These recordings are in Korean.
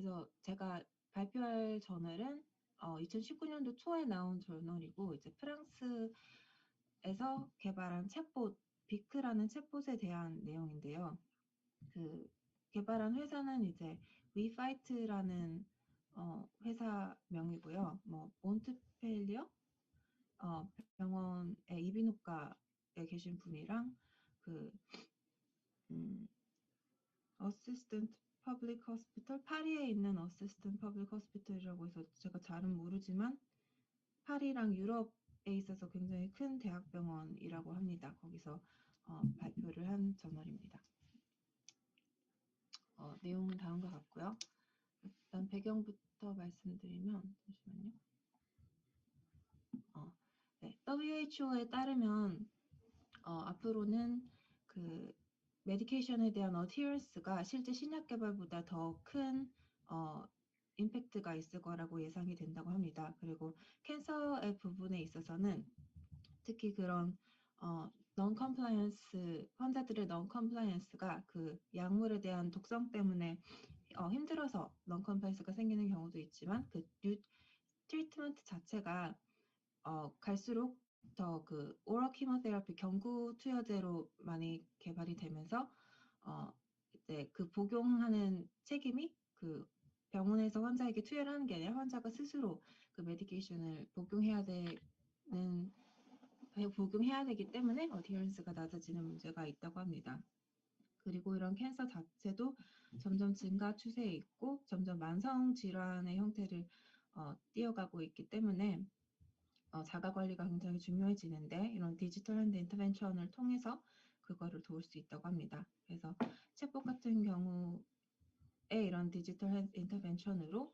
그래서 제가 발표할 저널은 2019년도 초에 나온 저널이고 이제 프랑스에서 개발한 챗봇 비크라는 챗봇에 대한 내용인데요. 그 개발한 회사는 이제 WeFight라는 회사명이고요. 뭐 몬트펠리어 병원의 이비인후과에 계신 분이랑 그 어시스턴트 퍼블릭 호스피털 파리에 있는 어시스턴트 퍼블릭 호스피털이라고 해서 제가 잘은 모르지만 파리랑 유럽에 있어서 굉장히 큰 대학병원이라고 합니다. 거기서 발표를 한 저널입니다. 내용은 다음과 같고요. 일단 배경부터 말씀드리면 잠시만요. 네, WHO에 따르면 앞으로는 그 메디케이션에 대한 어티어스가 실제 신약 개발보다 더 큰 임팩트가 있을 거라고 예상이 된다고 합니다. 그리고 캔서의 부분에 있어서는 특히 그런 non-compliance 환자들의 non-compliance가 그 약물에 대한 독성 때문에 힘들어서 non-compliance가 생기는 경우도 있지만 그 트리트먼트 자체가 갈수록 더 그 오럴 키모테라피 경구 투여제로 많이 개발이 되면서 이제 그 복용하는 책임이 그 병원에서 환자에게 투여를 하는 게 아니라 환자가 스스로 그 메디케이션을 복용해야 되기 때문에 어디언스가 낮아지는 문제가 있다고 합니다. 그리고 이런 캔서 자체도 점점 증가 추세에 있고 점점 만성 질환의 형태를 띄어가고 있기 때문에 자가관리가 굉장히 중요해지는데 이런 디지털 핸드 인터벤션을 통해서 그거를 도울 수 있다고 합니다. 그래서 챗봇 같은 경우에 이런 디지털 핸드 인터벤션으로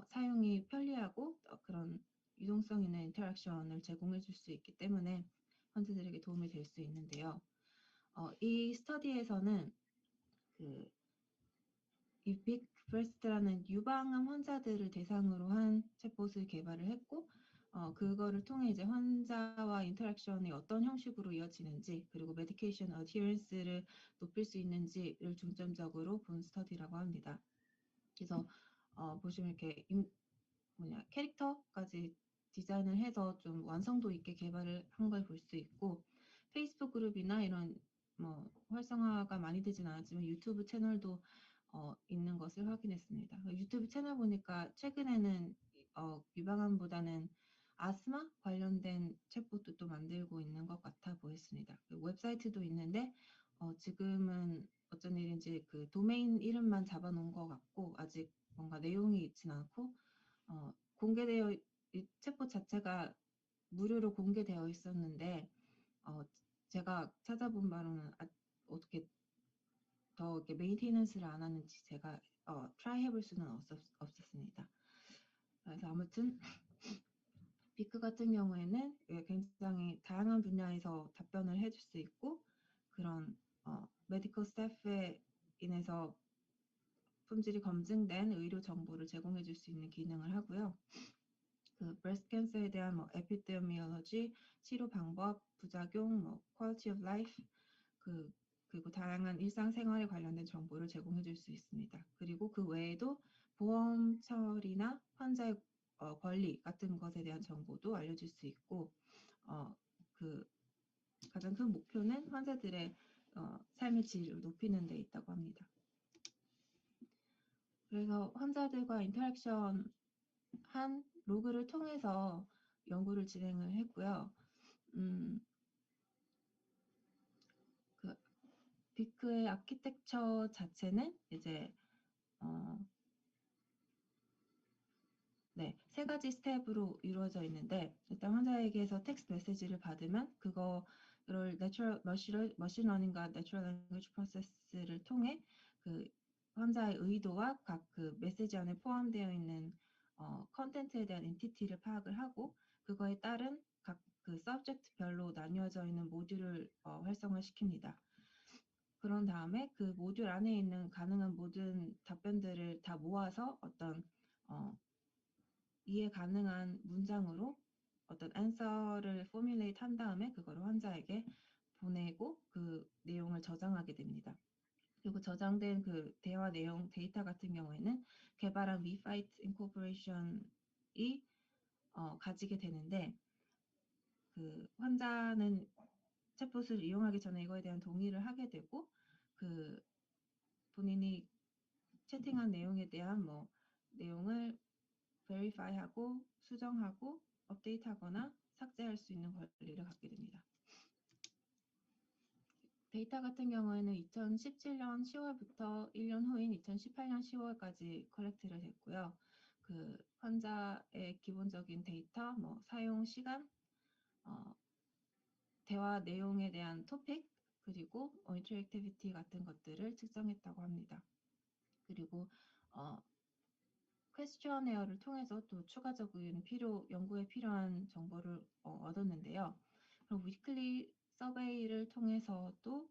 사용이 편리하고 그런 유동성 있는 인터랙션을 제공해 줄 수 있기 때문에 환자들에게 도움이 될 수 있는데요. 이 스터디에서는 이 빅브레스트라는 유방암 환자들을 대상으로 한 챗봇을 개발을 했고 그거를 통해 이제 환자와 인터랙션이 어떤 형식으로 이어지는지 그리고 메디케이션 어디언스를 높일 수 있는지를 중점적으로 본 스터디라고 합니다. 그래서 보시면 이렇게 캐릭터까지 디자인을 해서 좀 완성도 있게 개발을 한 걸 볼 수 있고 페이스북 그룹이나 이런 뭐 활성화가 많이 되진 않았지만 유튜브 채널도 있는 것을 확인했습니다. 유튜브 채널 보니까 최근에는 유방암보다는 아스마 관련된 챗봇도 또 만들고 있는 것 같아 보였습니다. 웹사이트도 있는데 지금은 어쩐 일인지 그 도메인 이름만 잡아놓은 것 같고 아직 뭔가 내용이 있진 않고 공개되어 이 챗봇 자체가 무료로 공개되어 있었는데 제가 찾아본 바로는 어떻게 더 이렇게 메인테이넌스를 안 하는지 제가 트라이 해볼 수는 없었습니다. 그래서 아무튼 비크 같은 경우에는 굉장히 다양한 분야에서 답변을 해줄 수 있고 그런 메디컬 스태프에 인해서 품질이 검증된 의료 정보를 제공해 줄 수 있는 기능을 하고요. 그 브레스트 캔서에 대한 뭐 에피데미올로지, 치료 방법, 부작용, 뭐 퀄리티 오브 라이프 그리고 다양한 일상생활에 관련된 정보를 제공해 줄 수 있습니다. 그리고 그 외에도 보험 처리나 환자의 권리 같은 것에 대한 정보도 알려줄 수 있고 그 가장 큰 목표는 환자들의 삶의 질을 높이는 데 있다고 합니다. 그래서 환자들과 인터랙션 한 로그를 통해서 연구를 진행을 했고요. 그 비크의 아키텍처 자체는 이제 세 가지 스텝으로 이루어져 있는데 일단 환자에게서 텍스트 메시지를 받으면 그거를 머신 러닝과 내추럴 랭귀지 프로세스를 통해 그 환자의 의도와 각 그 메시지 안에 포함되어 있는 컨텐츠에 대한 엔티티를 파악을 하고 그거에 따른 각 그 서브젝트별로 나뉘어져 있는 모듈을 활성화시킵니다. 그런 다음에 그 모듈 안에 있는 가능한 모든 답변들을 다 모아서 어떤 이해 가능한 문장으로 어떤 answer를 포뮬레이트 한 다음에 그거를 환자에게 보내고 그 내용을 저장하게 됩니다. 그리고 저장된 그 대화 내용 데이터 같은 경우에는 개발한 WeFight Incorporation이 가지게 되는데 그 환자는 챗봇을 이용하기 전에 이거에 대한 동의를 하게 되고 그 본인이 채팅한 내용에 대한 뭐 내용을 verify하고 수정하고 업데이트하거나 삭제할 수 있는 권리를 갖게 됩니다. 데이터 같은 경우에는 2017년 10월부터 1년 후인 2018년 10월까지 컬렉트를 됐고요. 그 환자의 기본적인 데이터, 뭐 사용 시간, 대화 내용에 대한 토픽, 그리고 인터랙티비티 같은 것들을 측정했다고 합니다. 그리고 퀘스처네어를 통해서 또 추가적인 연구에 필요한 정보를 얻었는데요. 그리고 위클리 서베이를 통해서도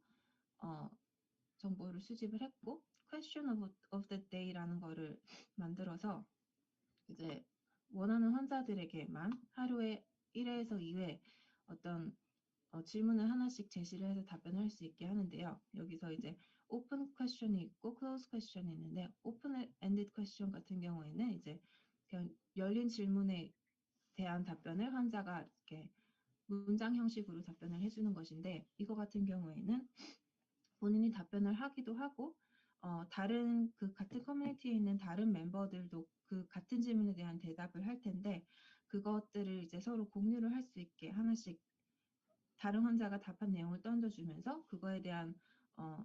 정보를 수집을 했고 Question of the Day라는 거를 만들어서 이제 원하는 환자들에게만 하루에 1회에서 2회 어떤 질문을 하나씩 제시를 해서 답변을 할 수 있게 하는데요. 여기서 이제 오픈 퀘스천이 있고 클로즈 퀘스천이 있는데 오픈 엔디드 퀘스천 같은 경우에는 이제 그냥 열린 질문에 대한 답변을 환자가 이렇게 문장 형식으로 답변을 해주는 것인데 이거 같은 경우에는 본인이 답변을 하기도 하고 다른 그 같은 커뮤니티에 있는 다른 멤버들도 그 같은 질문에 대한 대답을 할 텐데 그것들을 이제 서로 공유를 할 수 있게 하나씩 다른 환자가 답한 내용을 던져주면서 그거에 대한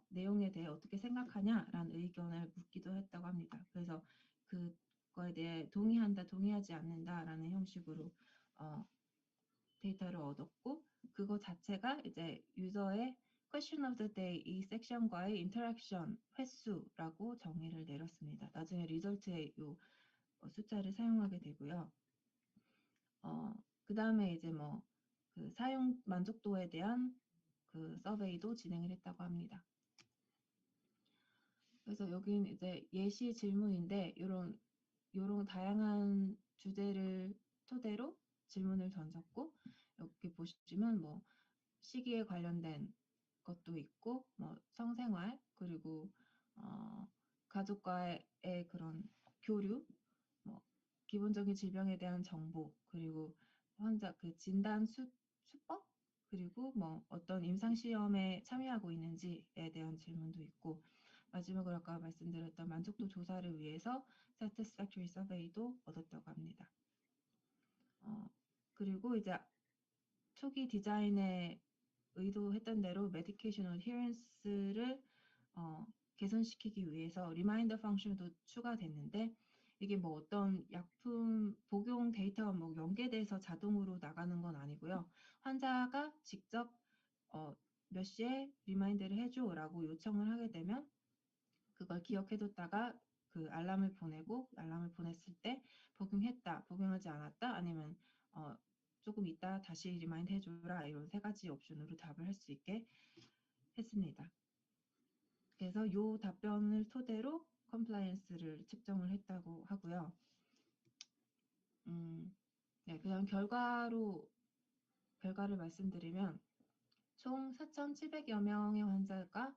내용에 대해 어떻게 생각하냐라는 의견을 묻기도 했다고 합니다. 그래서 그거에 대해 동의한다, 동의하지 않는다라는 형식으로 데이터를 얻었고 그거 자체가 이제 유저의 Question of the Day 이 섹션과의 인터랙션 횟수라고 정의를 내렸습니다. 나중에 리절트에 이 숫자를 사용하게 되고요. 그 다음에 이제 뭐 그 사용 만족도에 대한 그 서베이도 진행을 했다고 합니다. 그래서 여기는 이제 예시 질문인데 이런 다양한 주제를 토대로 질문을 던졌고 여기 보시면 뭐 시기에 관련된 것도 있고 뭐 성생활 그리고 가족과의 그런 교류 뭐 기본적인 질병에 대한 정보 그리고 환자 그 진단 수법 그리고 뭐 어떤 임상시험에 참여하고 있는지에 대한 질문도 있고 마지막으로 아까 말씀드렸던 만족도 조사를 위해서 Satisfactory Survey도 얻었다고 합니다. 그리고 이제 초기 디자인에 의도했던 대로 Medication Adherence를 개선시키기 위해서 리마인더 펑션도 추가됐는데 이게 뭐 어떤 약품 복용 데이터가 뭐 연계돼서 자동으로 나가는 건 아니고요. 환자가 직접 몇 시에 리마인드를 해줘라고 요청을 하게 되면 그걸 기억해뒀다가 그 알람을 보내고 알람을 보냈을 때 복용했다, 복용하지 않았다, 아니면 조금 이따 다시 리마인드 해줘라 이런 세 가지 옵션으로 답을 할 수 있게 했습니다. 그래서 이 답변을 토대로 컴플라이언스를 측정을 했다고 하고요. 네, 그다음 결과를 말씀드리면 총 4,700여 명의 환자가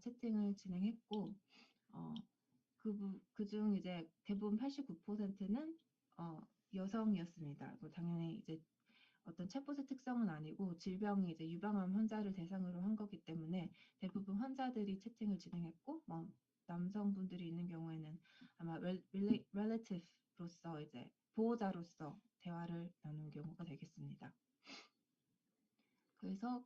채팅을 진행했고 그중 이제 대부분 89%는 여성이었습니다. 당연히 이제 어떤 챗봇의 특성은 아니고 질병이 이제 유방암 환자를 대상으로 한 거기 때문에 대부분 환자들이 채팅을 진행했고 남성분들이 있는 경우에는 아마 relative로서 이제 보호자로서 대화를 나눈 경우가 되겠습니다. 그래서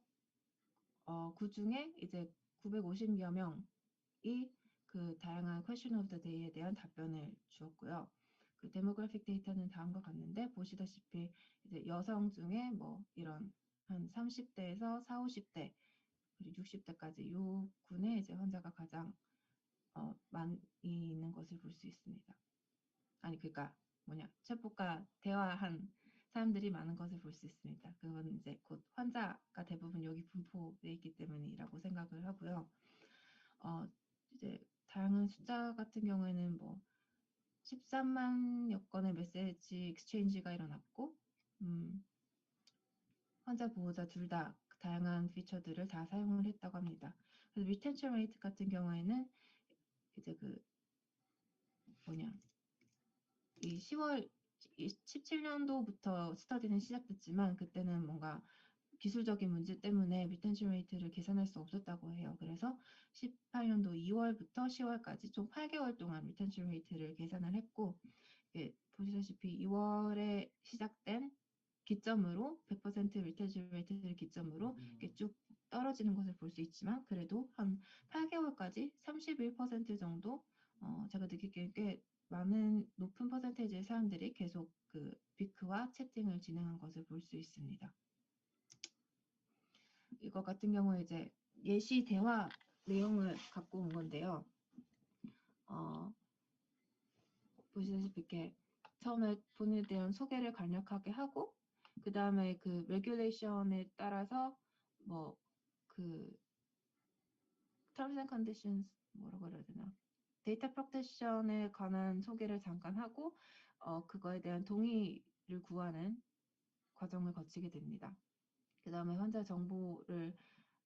그 중에 이제 950여 명이 그 다양한 Question of the Day에 대한 답변을 주었고요. 그 데모그래픽 데이터는 다음과 같는데 보시다시피 이제 여성 중에 뭐 이런 한 30대에서 40, 50대 그리고 60대까지 요 군에 이제 환자가 가장 많이 있는 것을 볼 수 있습니다. 아니 그러니까 챗봇과 대화한 사람들이 많은 것을 볼 수 있습니다. 그건 이제 곧 환자가 대부분 여기 분포되어 있기 때문이라고 생각을 하고요. 이제 다양한 숫자 같은 경우에는 뭐 13만여 건의 메시지 익스체인지가 일어났고 환자 보호자 둘 다 다양한 피처들을 다 사용을 했다고 합니다. 그래서 리텐션 레이트 같은 경우에는 이제 그 이 10월 17년도부터 스터디는 시작됐지만 그때는 뭔가 기술적인 문제 때문에 리텐션 레이트를 계산할 수 없었다고 해요. 그래서 18년도 2월부터 10월까지 총 8개월 동안 리텐션 레이트를 계산을 했고, 보시다시피 2월에 시작된 기점으로 100% 리텐션 레이트를 기점으로 이렇게 쭉 떨어지는 것을 볼 수 있지만, 그래도 한 8개월까지 31% 정도 제가 느끼기에 꽤 많은 높은 퍼센테이지의 사람들이 계속 그 비크와 채팅을 진행한 것을 볼 수 있습니다. 이거 같은 경우에 이제 예시 대화 내용을 갖고 온 건데요. 보시다시피 이렇게 처음에 본인에 대한 소개를 간략하게 하고, 그 다음에 그 레귤레이션에 따라서 뭐 그 terms and conditions 뭐라고 그래야 되나, 데이터 프로텍션에 관한 소개를 잠깐 하고 그거에 대한 동의를 구하는 과정을 거치게 됩니다. 그 다음에 환자 정보를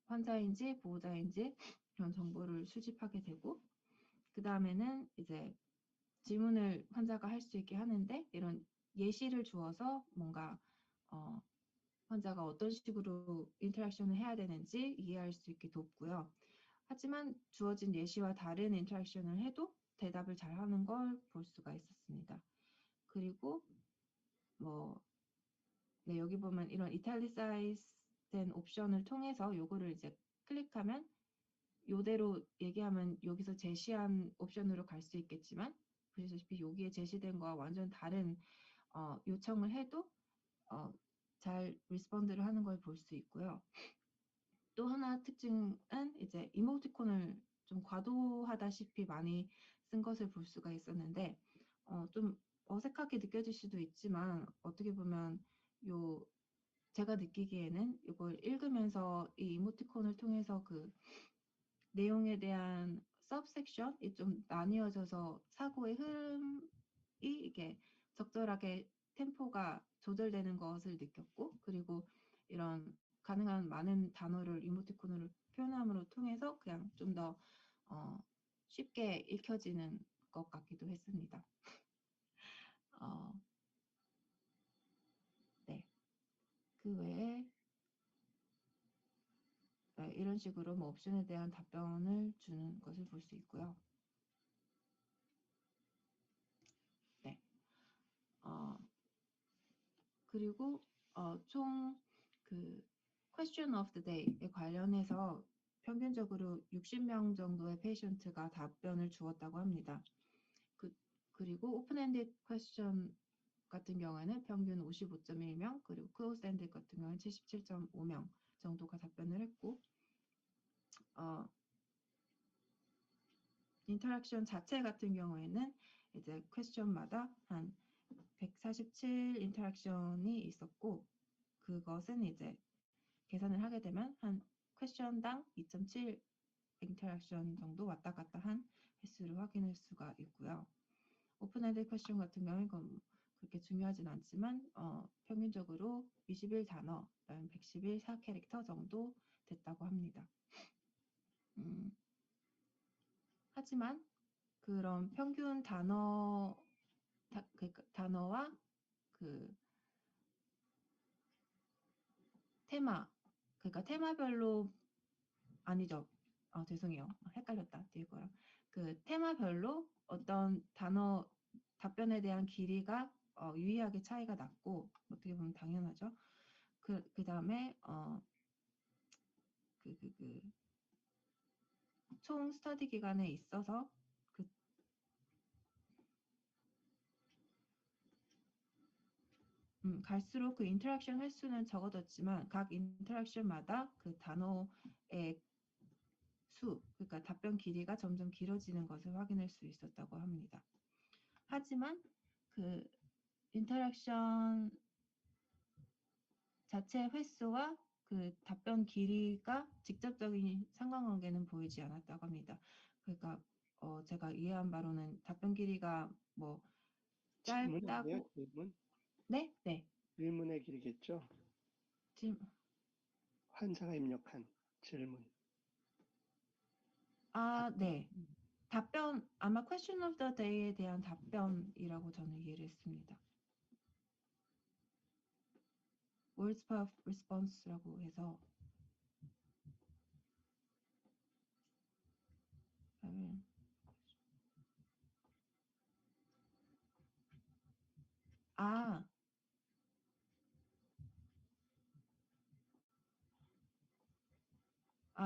환자인지 보호자인지 그런 정보를 수집하게 되고, 그 다음에는 이제 질문을 환자가 할 수 있게 하는데, 이런 예시를 주어서 뭔가 환자가 어떤 식으로 인터랙션을 해야 되는지 이해할 수 있게 돕고요. 하지만 주어진 예시와 다른 인터랙션을 해도 대답을 잘 하는 걸 볼 수가 있었습니다. 그리고 네, 여기 보면 이런 이탈리사이즈 된 옵션을 통해서 요거를 이제 클릭하면 요대로 얘기하면 여기서 제시한 옵션으로 갈 수 있겠지만, 보시다시피 여기에 제시된 거와 완전 다른 요청을 해도 잘 리스폰드를 하는 걸 볼 수 있고요. 또 하나 특징은 이제 이모티콘을 좀 과도하다시피 많이 쓴 것을 볼 수가 있었는데, 좀 어색하게 느껴질 수도 있지만 어떻게 보면 제가 느끼기에는 이걸 읽으면서 이 이모티콘을 통해서 그 내용에 대한 서브섹션이 좀 나뉘어져서 사고의 흐름이 이게 적절하게 템포가 조절되는 것을 느꼈고, 그리고 이런 가능한 많은 단어를 이모티콘으로 표현함으로 통해서 그냥 좀 더 쉽게 읽혀지는 것 같기도 했습니다. 네. 그 외에 이런 식으로 뭐 옵션에 대한 답변을 주는 것을 볼 수 있고요. 네. 그리고 총 그 question of the day에 관련해서 평균적으로 60명 정도의 페이션트가 답변을 주었다고 합니다. 그리고 오픈엔드 퀘스천 같은 경우에는 평균 55.1명, 그리고 클로즈엔드 같은 경우는 77.5명 정도가 답변을 했고, 인터랙션 자체 같은 경우에는 이제 퀘스천마다 한 147 인터랙션이 있었고, 그것은 이제 계산을 하게 되면 한 퀘션당 2.7 인터랙션 정도 왔다 갔다 한 횟수를 확인할 수가 있고요. 오픈엔드 퀘션 같은 경우는 그렇게 중요하진 않지만 평균적으로 21단어, 111 4캐릭터 정도 됐다고 합니다. 하지만 그런 평균 단어와 그 테마, 그러니까 테마별로 아니죠. 죄송해요. 헷갈렸다. 뒤에 거랑. 그 테마별로 어떤 단어 답변에 대한 길이가 유의하게 차이가 났고, 어떻게 보면 당연하죠. 그 다음에 총 스터디 기간에 있어서 갈수록 그 인터랙션 횟수는 적어졌지만 각 인터랙션마다 그 단어의 수, 그러니까 답변 길이가 점점 길어지는 것을 확인할 수 있었다고 합니다. 하지만 그 인터랙션 자체 횟수와 그 답변 길이가 직접적인 상관관계는 보이지 않았다고 합니다. 그러니까 제가 이해한 바로는 답변 길이가 뭐 짧다고. 질문? 네? 네. 질문의 길이겠죠? 환자가 입력한 질문. 네. 답변, 아마 question of the day에 대한 답변이라고 저는 이해를 했습니다. words of response라고 해서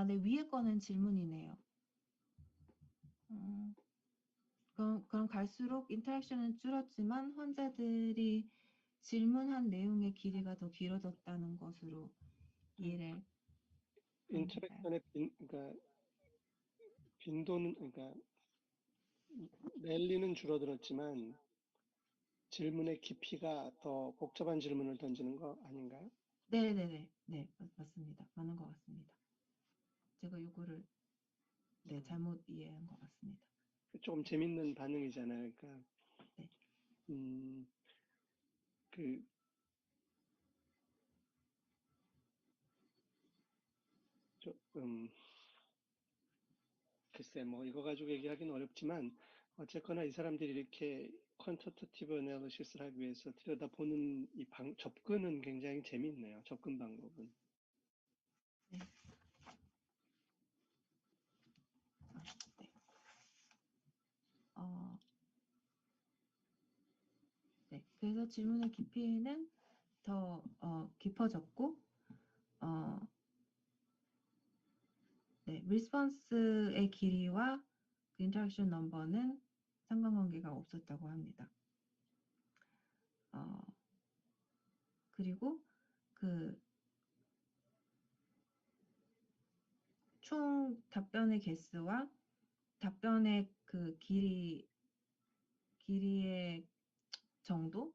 네, 위에 거는 질문이네요. 그럼 갈수록 인터랙션은 줄었지만 환자들이 질문한 내용의 길이가 더 길어졌다는 것으로 이해를 인터랙션의 그러니까 빈도는 그러니까 랠리는 줄어들었지만 질문의 깊이가 더 복잡한 질문을 던지는 거 아닌가요? 네네네. 네, 맞습니다. 맞는 것 같습니다. 제가 요거를 잘못 이해한 것 같습니다. 조금 재밌는 반응이잖아요. 그러니까 네. 글쎄 뭐 이거 가지고 얘기하기는 어렵지만 어쨌거나 이 사람들이 이렇게 퀀터테티브 애널리시스를 하기 위해서 들여다보는 이 접근은 굉장히 재밌네요. 접근 방법은. 네. 네. 그래서 질문의 깊이는 더 깊어졌고 네, 리스폰스의 길이와 그 인터랙션 넘버는 상관관계가 없었다고 합니다. 그리고 그 총 답변의 개수와 답변의 그 길이의 정도,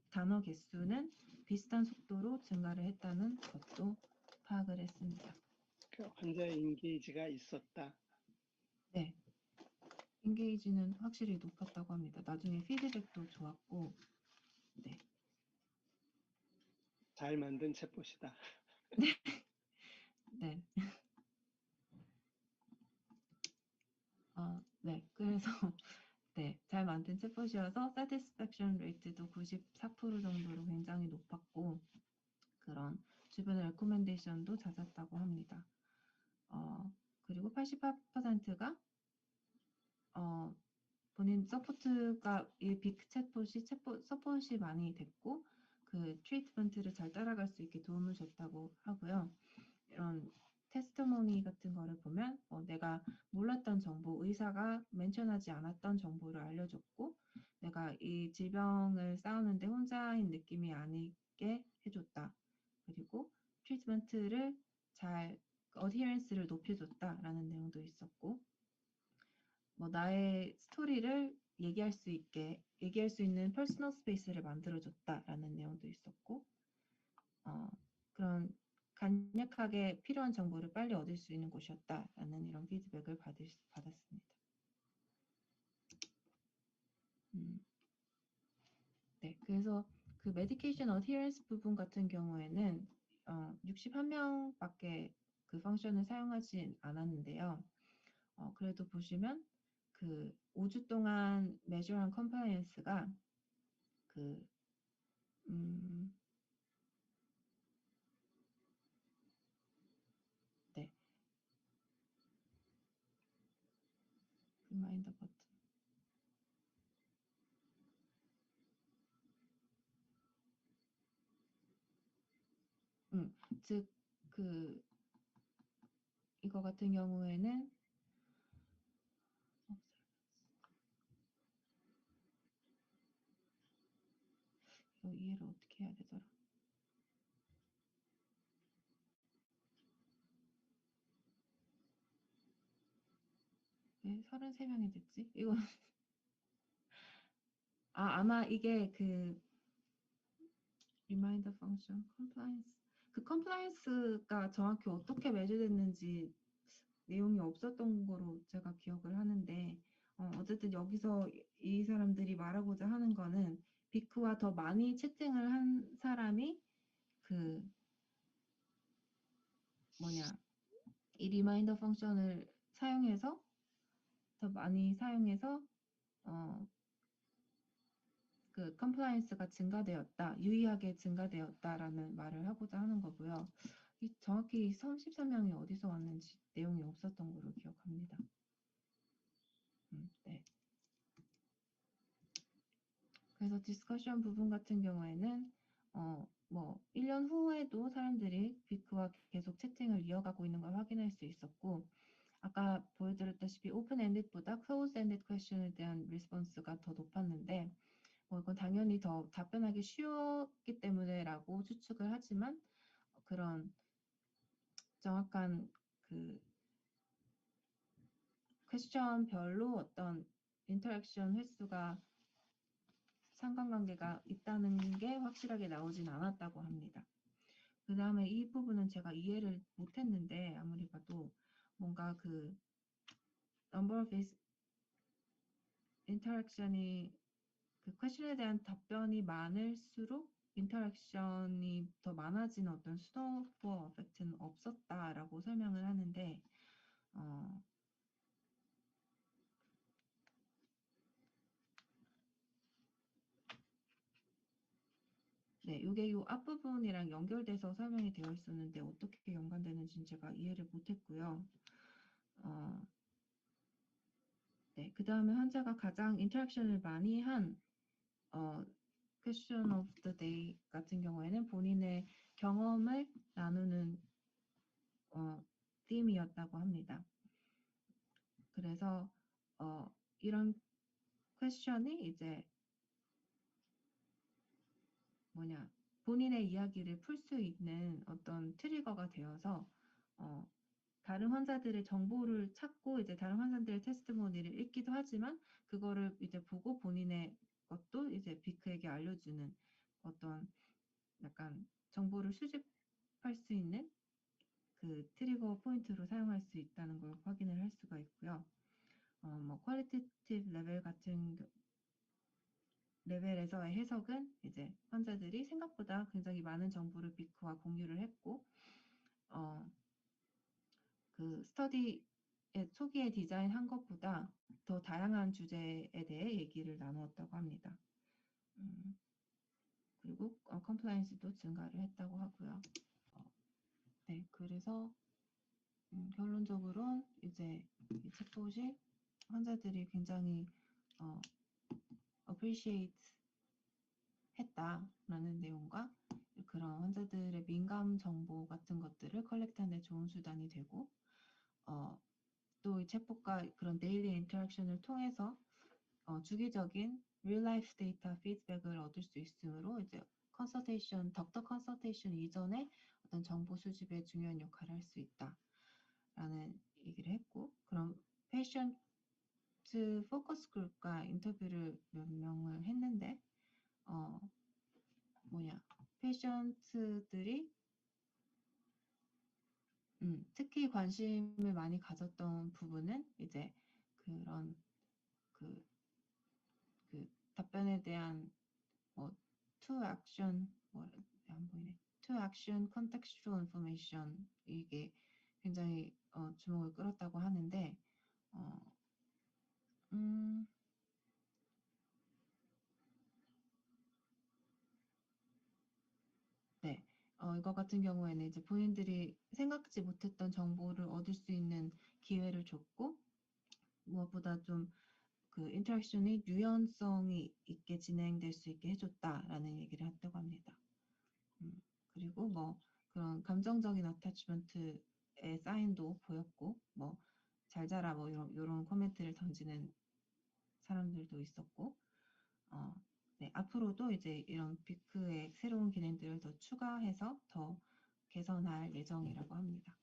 단어 개수는 비슷한 속도로 증가를 했다는 것도 파악을 했습니다. 환자의 인게이지가 있었다. 네. 인게이지는 확실히 높았다고 합니다. 나중에 피드백도 좋았고, 네. 잘 만든 챗봇이다. 네. 네. 네. 그래서 네, 잘 만든 챗봇이어서 satisfaction rate도 94% 정도로 굉장히 높았고 그런 주변의 레코멘데이션도 잦았다고 합니다. 그리고 88%가 본인 서포트가 이 빅 챗봇이 서포트이 많이 됐고 그 트리트먼트를 잘 따라갈 수 있게 도움을 줬다고 하고요. 이런 테스트모니 같은 거를 보면 내가 몰랐던 정보, 의사가 멘션하지 않았던 정보를 알려줬고 내가 이 질병을 싸우는데 혼자인 느낌이 아니게 해줬다. 그리고 트리트먼트를 잘 어디헤런스를 높여줬다라는 내용도 있었고 나의 스토리를 얘기할 수 있는 퍼스널 스페이스를 만들어줬다라는 내용도 있었고 그런 간략하게 필요한 정보를 빨리 얻을 수 있는 곳이었다라는 이런 피드백을 받았습니다. 네, 그래서 그 메디케이션 어디어런스 부분 같은 경우에는 61명밖에 그 펑션을 사용하지 않았는데요. 그래도 보시면 그 5주 동안 메저한 컴플라이언스가 그 네. 리마인더 버튼. 즉 그 이거 같은 경우에는 이거 이해를 어떻게 해야 되더라? 왜 33명이 됐지? 이거 아마 이게 그 리마인더 펑션 컴플라이언스 그 컴플라이언스가 정확히 어떻게 매주됐는지 내용이 없었던 거로 제가 기억을 하는데 어쨌든 여기서 이 사람들이 말하고자 하는 거는 비크와 더 많이 채팅을 한 사람이 그 이 리마인더 펑션을 사용해서 더 많이 사용해서 그 컴플라이언스가 증가되었다, 유의하게 증가되었다라는 말을 하고자 하는 거고요. 정확히 33명이 어디서 왔는지 내용이 없었던 걸로 기억합니다. 네. 그래서 디스커션 부분 같은 경우에는 뭐 1년 후에도 사람들이 비크와 계속 채팅을 이어가고 있는 걸 확인할 수 있었고, 아까 보여드렸다시피 오픈엔딧보다 클로즈엔딧 퀘션에 대한 리스폰스가 더 높았는데, 이건 당연히 더 답변하기 쉬웠기 때문에라고 추측을 하지만, 그런 정확한 그 퀘션별로 어떤 인터랙션 횟수가 상관관계가 있다는 게 확실하게 나오진 않았다고 합니다. 그 다음에 이 부분은 제가 이해를 못했는데, 아무리 봐도 뭔가 그 number of interaction이 그 퀘션에 대한 답변이 많을수록 인터랙션이 더 많아지는 어떤 스노우볼 에펙트는 없었다라고 설명을 하는데, 네, 이게 요 앞부분이랑 연결돼서 설명이 되어 있었는데 어떻게 연관되는지는 제가 이해를 못했고요. 네, 그 다음에 환자가 가장 인터랙션을 많이 한 question of the day 같은 경우에는 본인의 경험을 나누는 팀이었다고 합니다. 그래서 이런 퀘션이 이제 본인의 이야기를 풀 수 있는 어떤 트리거가 되어서 다른 환자들의 정보를 찾고 이제 다른 환자들의 테스트모니를 읽기도 하지만, 그거를 이제 보고 본인의 것도 이제 비크에게 알려주는 어떤 약간 정보를 수집할 수 있는 그 트리거 포인트로 사용할 수 있다는 걸 확인을 할 수가 있고요. 뭐 퀄리티티브 레벨 같은 레벨에서의 해석은 이제 환자들이 생각보다 굉장히 많은 정보를 비크와 공유를 했고, 그 스터디의 초기에 디자인한 것보다 더 다양한 주제에 대해 얘기를 나누었다고 합니다. 그리고 컴플라이언스도 증가를 했다고 하고요. 네, 그래서 결론적으로 이제 이 챗봇이 환자들이 굉장히 appreciate 했다라는 내용과 그런 환자들의 민감 정보 같은 것들을 컬렉트하는 데 좋은 수단이 되고, 또 이 챗봇과 그런 데일리 인터랙션을 통해서 주기적인 real life 데이터 피드백을 얻을 수 있으므로 이제 덕터 컨설테이션 이전에 어떤 정보 수집에 중요한 역할을 할 수 있다라는 얘기를 했고, 그럼 페이션트 포커스 그룹과 인터뷰를 몇 명을 했는데, 페이션트들이 특히 관심을 많이 가졌던 부분은 이제 그런 그 답변에 대한 to action 안 보이네. to action contextual information, 이게 굉장히 주목을 끌었다고 하는데, 네, 이거 같은 경우에는 이제 본인들이 생각지 못했던 정보를 얻을 수 있는 기회를 줬고, 무엇보다 좀 그 인터랙션이 유연성이 있게 진행될 수 있게 해줬다라는 얘기를 했다고 합니다. 그리고 뭐 그런 감정적인 어태치먼트의 사인도 보였고, 뭐 잘 자라 뭐 이런 코멘트를 던지는 사람들도 있었고, 네, 앞으로도 이제 이런 비크의 새로운 기능들을 더 추가해서 더 개선할 예정이라고 합니다.